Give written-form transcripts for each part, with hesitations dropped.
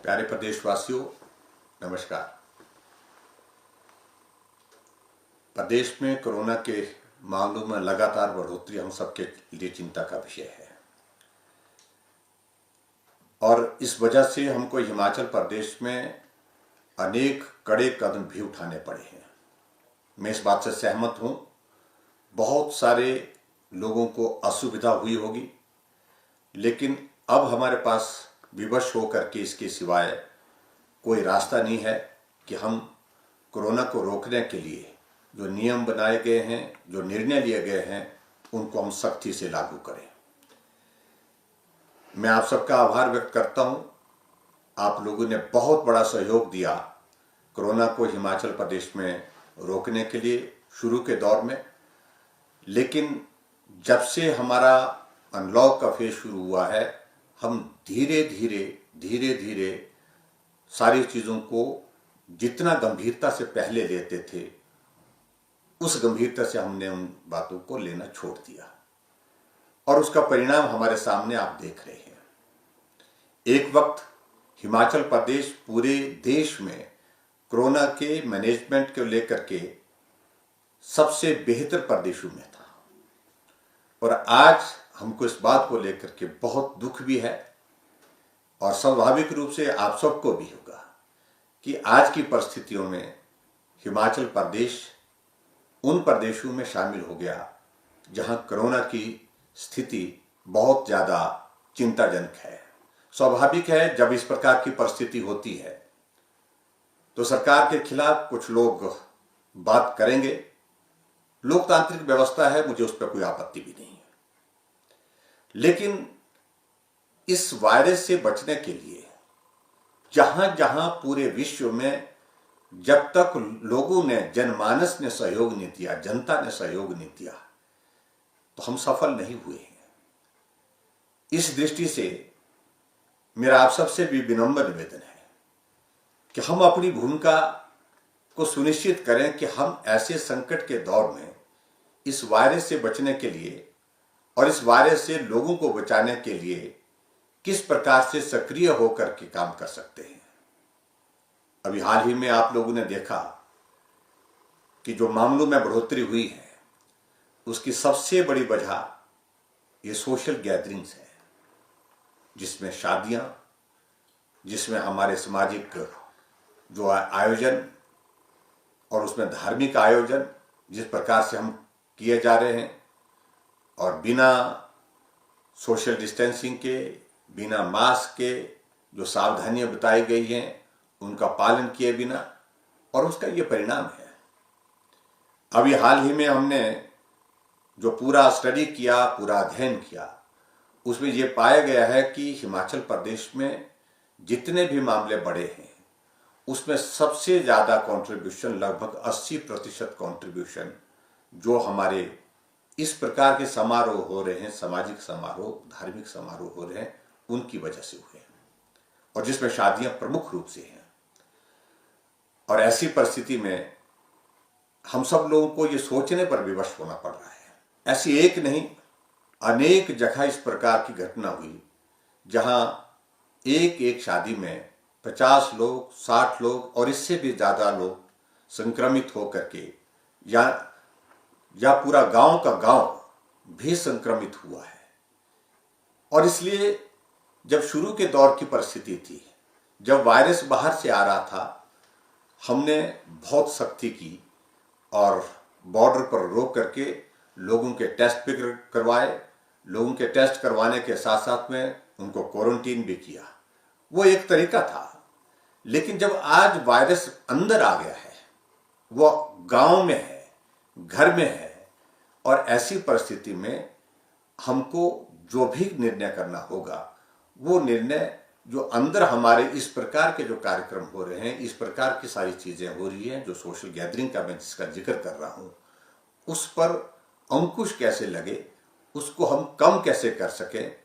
प्यारे प्रदेशवासियों, नमस्कार। प्रदेश में कोरोना के मामलों में लगातार बढ़ोतरी हम सबके लिए चिंता का विषय है और इस वजह से हमको हिमाचल प्रदेश में अनेक कड़े कदम भी उठाने पड़े हैं। मैं इस बात से सहमत हूं, बहुत सारे लोगों को असुविधा हुई होगी, लेकिन अब हमारे पास विवश होकर के इसके सिवाय कोई रास्ता नहीं है कि हम कोरोना को रोकने के लिए जो नियम बनाए गए हैं, जो निर्णय लिए गए हैं, उनको हम सख्ती से लागू करें। मैं आप सबका आभार व्यक्त करता हूं। आप लोगों ने बहुत बड़ा सहयोग दिया कोरोना को हिमाचल प्रदेश में रोकने के लिए शुरू के दौर में, लेकिन जब से हमारा अनलॉक का फेज शुरू हुआ है, हम धीरे धीरे सारी चीज़ों को जितना गंभीरता से पहले लेते थे, उस गंभीरता से हमने उन बातों को लेना छोड़ दिया और उसका परिणाम हमारे सामने आप देख रहे हैं। एक वक्त हिमाचल प्रदेश पूरे देश में कोरोना के मैनेजमेंट को लेकर के सबसे बेहतर प्रदेशों में था और आज हमको इस बात को लेकर के बहुत दुख भी है और स्वाभाविक रूप से आप सबको भी होगा कि आज की परिस्थितियों में हिमाचल प्रदेश उन प्रदेशों में शामिल हो गया जहां कोरोना की स्थिति बहुत ज़्यादा चिंताजनक है। स्वाभाविक है, जब इस प्रकार की परिस्थिति होती है तो सरकार के खिलाफ कुछ लोग बात करेंगे। लोकतांत्रिक व्यवस्था है, मुझे उस पर कोई आपत्ति भी नहीं है, लेकिन इस वायरस से बचने के लिए जहां जहां पूरे विश्व में जब तक लोगों ने, जनमानस ने सहयोग नहीं दिया, जनता ने सहयोग नहीं दिया, तो हम सफल नहीं हुए हैं। इस दृष्टि से मेरा आप सबसे भी विनम्र निवेदन है कि हम अपनी भूमिका को सुनिश्चित करें कि हम ऐसे संकट के दौर में इस वायरस से बचने के लिए और इस वायरस से लोगों को बचाने के लिए किस प्रकार से सक्रिय होकर के काम कर सकते हैं। अभी हाल ही में आप लोगों ने देखा कि जो मामलों में बढ़ोतरी हुई है, उसकी सबसे बड़ी वजह ये सोशल गैदरिंग्स है, जिसमें शादियां, जिसमें हमारे सामाजिक जो आयोजन और उसमें धार्मिक आयोजन जिस प्रकार से हम किए जा रहे हैं और बिना सोशल डिस्टेंसिंग के, बिना मास्क के जो सावधानियां बताई गई हैं, उनका पालन किए बिना, और उसका ये परिणाम है। अभी हाल ही में हमने जो पूरा स्टडी किया, पूरा अध्ययन किया, उसमें ये पाया गया है कि हिमाचल प्रदेश में जितने भी मामले बढ़े हैं, उसमें सबसे ज़्यादा कंट्रीब्यूशन, लगभग 80% कंट्रीब्यूशन जो हमारे इस प्रकार के समारोह हो रहे हैं, सामाजिक समारोह, धार्मिक समारोह हो रहे हैं, उनकी वजह से हुए हैं और जिसमें शादियां प्रमुख रूप से हैं। और ऐसी परिस्थिति में हम सब लोगों को ये सोचने पर विवश होना पड़ रहा है। ऐसी एक नहीं, अनेक जगह इस प्रकार की घटना हुई जहां एक एक शादी में 50 लोग, 60 लोग और इससे भी ज़्यादा लोग संक्रमित होकर के या पूरा गांव का गांव भी संक्रमित हुआ है। और इसलिए जब शुरू के दौर की परिस्थिति थी, जब वायरस बाहर से आ रहा था, हमने बहुत सख्ती की और बॉर्डर पर रोक करके लोगों के टेस्ट भी करवाए। लोगों के टेस्ट करवाने के साथ साथ में उनको क्वारंटीन भी किया। वो एक तरीका था, लेकिन जब आज वायरस अंदर आ गया है, वो गांव में है, घर में है, और ऐसी परिस्थिति में हमको जो भी निर्णय करना होगा, वो निर्णय जो अंदर हमारे इस प्रकार के जो कार्यक्रम हो रहे हैं, इस प्रकार की सारी चीज़ें हो रही हैं, जो सोशल गैदरिंग का मैं जिसका जिक्र कर रहा हूँ, उस पर अंकुश कैसे लगे, उसको हम कम कैसे कर सकें,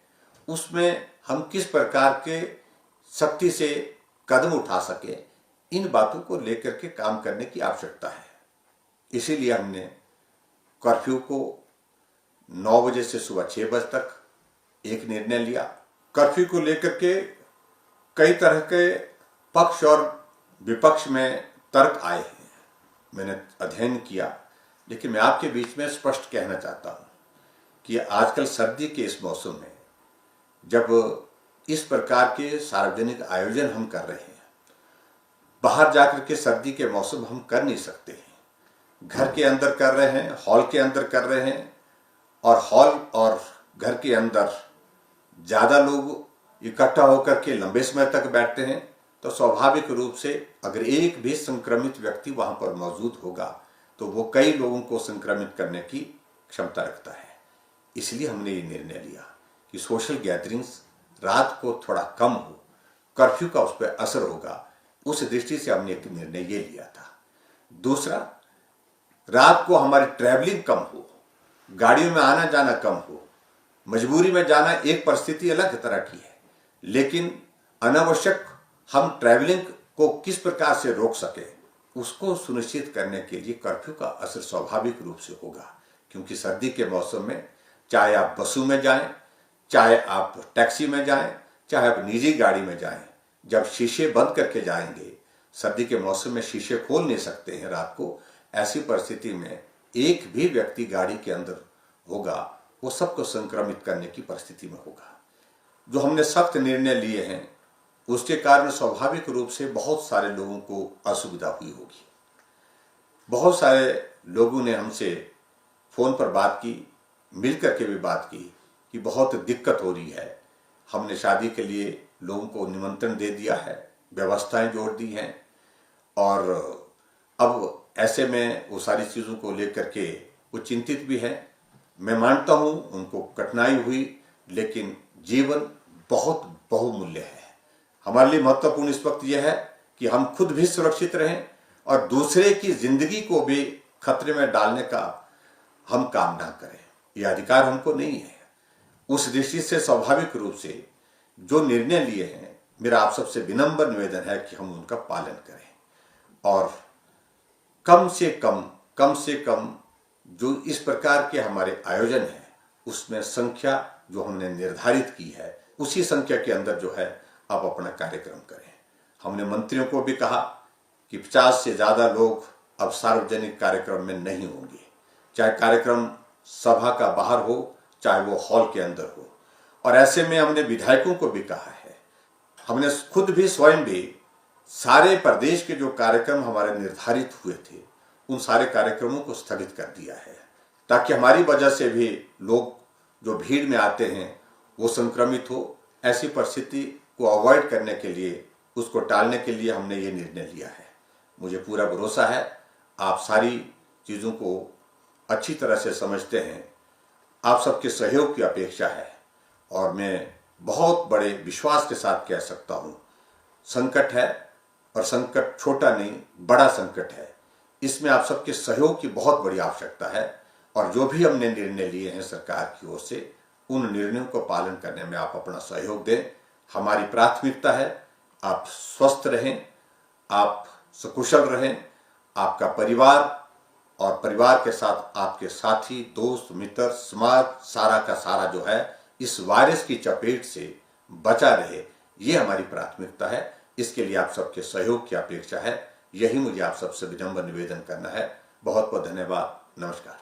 उसमें हम किस प्रकार के सख्ती से कदम उठा सकें, इन बातों को लेकर के काम करने की आवश्यकता है। इसीलिए हमने कर्फ्यू को 9 बजे से सुबह 6 बजे तक एक निर्णय लिया। कर्फ्यू को लेकर के कई तरह के पक्ष और विपक्ष में तर्क आए हैं, मैंने अध्ययन किया, लेकिन मैं आपके बीच में स्पष्ट कहना चाहता हूं कि आजकल सर्दी के इस मौसम में जब इस प्रकार के सार्वजनिक आयोजन हम कर रहे हैं, बाहर जाकर के सर्दी के मौसम हम कर नहीं सकते हैं, घर के अंदर कर रहे हैं, हॉल के अंदर कर रहे हैं, और हॉल और घर के अंदर ज़्यादा लोग इकट्ठा होकर के लंबे समय तक बैठते हैं, तो स्वाभाविक रूप से अगर एक भी संक्रमित व्यक्ति वहां पर मौजूद होगा तो वो कई लोगों को संक्रमित करने की क्षमता रखता है। इसलिए हमने ये निर्णय लिया कि सोशल गैदरिंग्स रात को थोड़ा कम हो, कर्फ्यू का उस पर असर होगा, उस दृष्टि से हमने एक निर्णय ये लिया था। दूसरा, रात को हमारी ट्रैवलिंग कम हो, गाड़ियों में आना जाना कम हो। मजबूरी में जाना एक परिस्थिति अलग तरह की है, लेकिन अनावश्यक हम ट्रैवलिंग को किस प्रकार से रोक सके उसको सुनिश्चित करने के लिए कर्फ्यू का असर स्वाभाविक रूप से होगा। क्योंकि सर्दी के मौसम में चाहे आप बसों में जाएं, चाहे आप टैक्सी में जाएं, चाहे आप निजी गाड़ी में जाएं, जब शीशे बंद करके जाएंगे, सर्दी के मौसम में शीशे खोल नहीं सकते हैं रात को, ऐसी परिस्थिति में एक भी व्यक्ति गाड़ी के अंदर होगा, वो सबको संक्रमित करने की परिस्थिति में होगा। जो हमने सख्त निर्णय लिए हैं उसके कारण स्वाभाविक रूप से बहुत सारे लोगों को असुविधा हुई होगी। बहुत सारे लोगों ने हमसे फोन पर बात की, मिल करके भी बात की कि बहुत दिक्कत हो रही है, हमने शादी के लिए लोगों को निमंत्रण दे दिया है, व्यवस्थाएं जोड़ दी हैं, और अब ऐसे में वो सारी चीज़ों को लेकर के वो चिंतित भी है। मैं मानता हूँ उनको कठिनाई हुई, लेकिन जीवन बहुत बहुमूल्य है। हमारे लिए महत्वपूर्ण इस वक्त यह है कि हम खुद भी सुरक्षित रहें और दूसरे की जिंदगी को भी खतरे में डालने का हम काम ना करें, यह अधिकार हमको नहीं है। उस दृष्टि से स्वाभाविक रूप से जो निर्णय लिए हैं, मेरा आप सबसे विनम्र निवेदन है कि हम उनका पालन करें, और कम से कम जो इस प्रकार के हमारे आयोजन हैं उसमें संख्या जो हमने निर्धारित की है उसी संख्या के अंदर जो है आप अपना कार्यक्रम करें। हमने मंत्रियों को भी कहा कि 50 से ज़्यादा लोग अब सार्वजनिक कार्यक्रम में नहीं होंगे, चाहे कार्यक्रम सभा का बाहर हो चाहे वो हॉल के अंदर हो। और ऐसे में हमने विधायकों को भी कहा है, हमने खुद भी स्वयं भी सारे प्रदेश के जो कार्यक्रम हमारे निर्धारित हुए थे उन सारे कार्यक्रमों को स्थगित कर दिया है, ताकि हमारी वजह से भी लोग जो भीड़ में आते हैं वो संक्रमित हो। ऐसी परिस्थिति को अवॉइड करने के लिए, उसको टालने के लिए हमने ये निर्णय लिया है। मुझे पूरा भरोसा है आप सारी चीज़ों को अच्छी तरह से समझते हैं, आप सबके सहयोग की अपेक्षा है, और मैं बहुत बड़े विश्वास के साथ कह सकता हूँ, संकट है और संकट छोटा नहीं बड़ा संकट है, इसमें आप सबके सहयोग की बहुत बड़ी आवश्यकता है। और जो भी हमने निर्णय लिए हैं सरकार की ओर से, उन निर्णयों को पालन करने में आप अपना सहयोग दें। हमारी प्राथमिकता है आप स्वस्थ रहें, आप सकुशल रहें, आपका परिवार और परिवार के साथ आपके साथी, दोस्त, मित्र, समाज सारा का सारा जो है इस वायरस की चपेट से बचा रहे, ये हमारी प्राथमिकता है। इसके लिए आप सबके सहयोग की अपेक्षा है। यही मुझे आप सबसे विनम्र निवेदन करना है। बहुत बहुत धन्यवाद। नमस्कार।